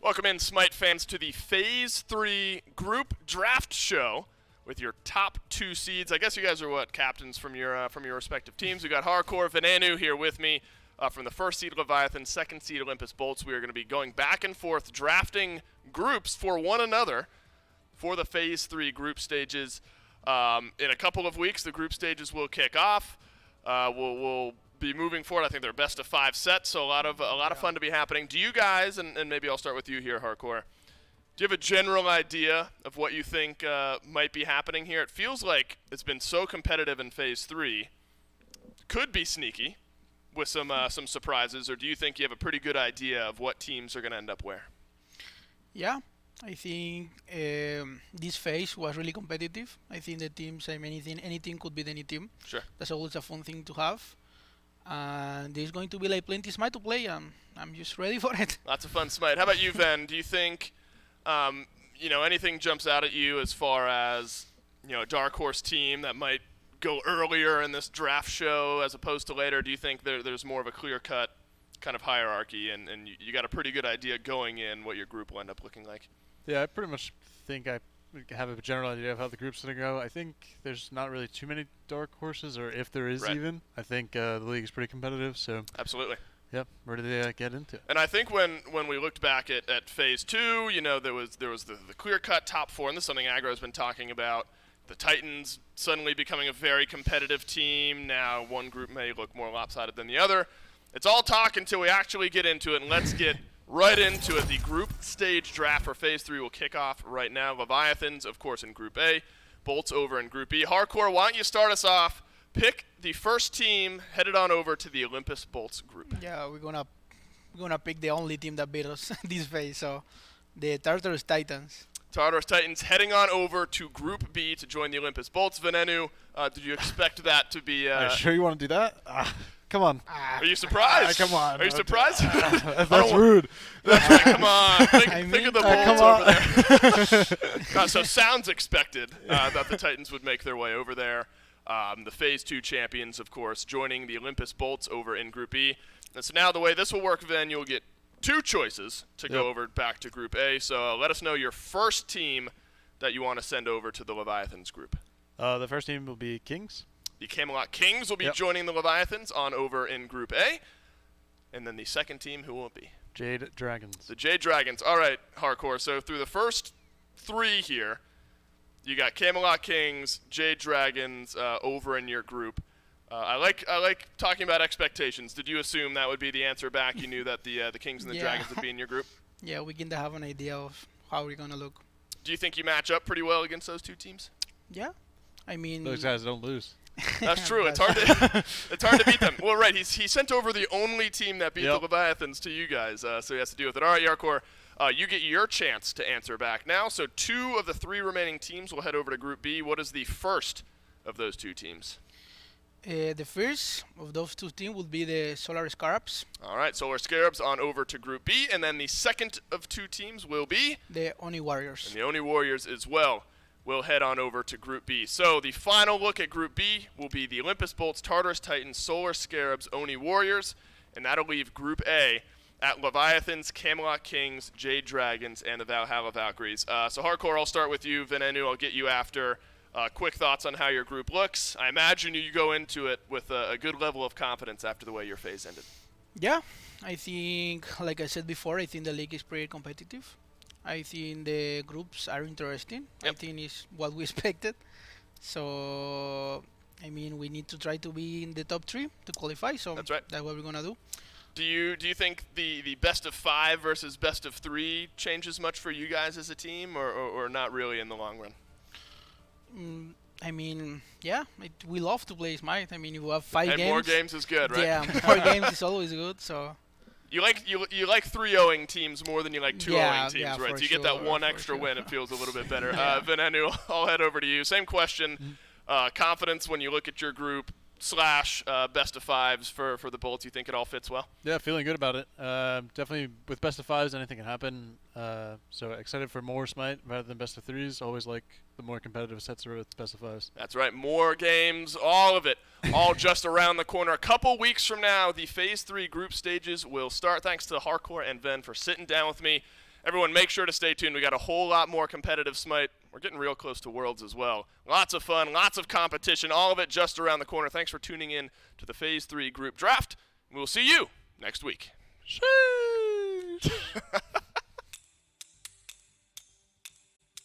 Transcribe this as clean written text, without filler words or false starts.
Welcome in, SMITE fans, to the Phase 3 Group Draft Show with your top 2 seeds. I guess you guys are what, captains from your respective teams. We got Hardcore Venenu here with me from the first seed Leviathans, second seed Olympus Bolts. We are going to be going back and forth drafting groups for one another for the Phase 3 group stages. In a couple of weeks, the group stages will kick off. We'll be moving forward. I think they're best of 5 sets, so a lot of fun to be happening. Do you guys, and maybe I'll start with you here, Hardcore, do you have a general idea of what you think might be happening here? It feels like it's been so competitive in Phase 3. Could be sneaky with some surprises, or do you think you have a pretty good idea of what teams are going to end up where? Yeah, I think this phase was really competitive. I think the teams, any team could beat any team. Sure. That's always a fun thing to have. And there's going to be like plenty SMITE to play, and I'm just ready for it. Lots of fun SMITE. How about you, Ven? Do you think anything jumps out at you as far as a dark horse team that might go earlier in this draft show as opposed to later? Do you think there's more of a clear-cut kind of hierarchy, and you got a pretty good idea going in what your group will end up looking like? Yeah, I pretty much think I have a general idea of how the group's going to go. I think there's not really too many dark horses, or if there is even. I think the league is pretty competitive. So absolutely. Yep, ready to get into it. And I think when we looked back at Phase 2, there was the clear-cut top 4, and this is something Agro's been talking about. The Titans suddenly becoming a very competitive team. Now one group may look more lopsided than the other. It's all talk until we actually get into it, and let's get right into it. The group stage draft for Phase 3 will kick off right now. Leviathans, of course, in Group A. Bolts over in Group B. Hardcore, why don't you start us off? Pick the first team headed on over to the Olympus Bolts group. Yeah, we're gonna pick the only team that beat us this phase. So the Tartarus Titans. Tartarus Titans heading on over to Group B to join the Olympus Bolts. Venenu, did you expect that to be? Are you sure you want to do that? Come on. Are you surprised? Come on. Are you surprised? That's rude. That's right. Come on. Think of the Bolts over there. So sounds expected that the Titans would make their way over there. The Phase 2 champions, of course, joining the Olympus Bolts over in Group E. And so now the way this will work, Ven, you'll get 2 choices to go over back to Group A. So let us know your first team that you want to send over to the Leviathans group. The first team will be Kings. The Camelot Kings will be joining the Leviathans on over in Group A. And then the second team, who will it be? Jade Dragons. The Jade Dragons. All right, Hardcore. So through the first 3 here, you got Camelot Kings, Jade Dragons over in your group. I like talking about expectations. Did you assume that would be the answer back? You knew that the Kings and the Dragons would be in your group? Yeah, we can have an idea of how we're going to look. Do you think you match up pretty well against those 2 teams? Yeah. I mean, those guys don't lose. That's true. It's hard to beat them. Well, right. He sent over the only team that beat the Leviathans to you guys, so he has to deal with it. All right, Yarkor, you get your chance to answer back now. So 2 of the 3 remaining teams will head over to Group B. What is the first of those 2 teams? The first of those 2 teams will be the Solar Scarabs. All right, Solar Scarabs on over to Group B, and then the second of 2 teams will be the Oni Warriors. And the Oni Warriors as well will head on over to Group B. So the final look at Group B will be the Olympus Bolts, Tartarus Titans, Solar Scarabs, Oni Warriors, and that'll leave Group A at Leviathans, Camelot Kings, Jade Dragons, and the Valhalla Valkyries. So Hardcore, I'll start with you. Venenu, I'll get you after. Quick thoughts on how your group looks. I imagine you go into it with a good level of confidence after the way your phase ended. Yeah, I think, like I said before, I think the league is pretty competitive. I think the groups are interesting. I think it's what we expected. So, I mean, we need to try to be in the top 3 to qualify. So that's right. That's what we're gonna do. Do you think the best of 5 versus best of 3 changes much for you guys as a team, or not really in the long run? I mean, yeah, we love to play SMITE. I mean, if we have 5 games. And more games is good, right? Yeah, more games is always good. So. You like 3-0ing teams more than you like 2-0ing teams, right? So you get that one extra win, it feels a little bit better. Venenu, I'll head over to you. Same question. Confidence when you look at your group / best of 5s for the Bolts. You think it all fits well? Yeah, feeling good about it. Definitely with best of 5s, anything can happen. So excited for more SMITE rather than best of 3s. Always like the more competitive sets are with best of 5s. That's right. More games, all of it, all just around the corner. A couple weeks from now, the Phase 3 group stages will start. Thanks to Hardcore and Ven for sitting down with me everyone make sure to stay tuned. We got a whole lot more competitive Smite. We're getting real close to Worlds as well. Lots of fun, lots of competition, all of it just around the corner. Thanks for tuning in to the Phase 3 group draft. We'll see you next week. Sheesh.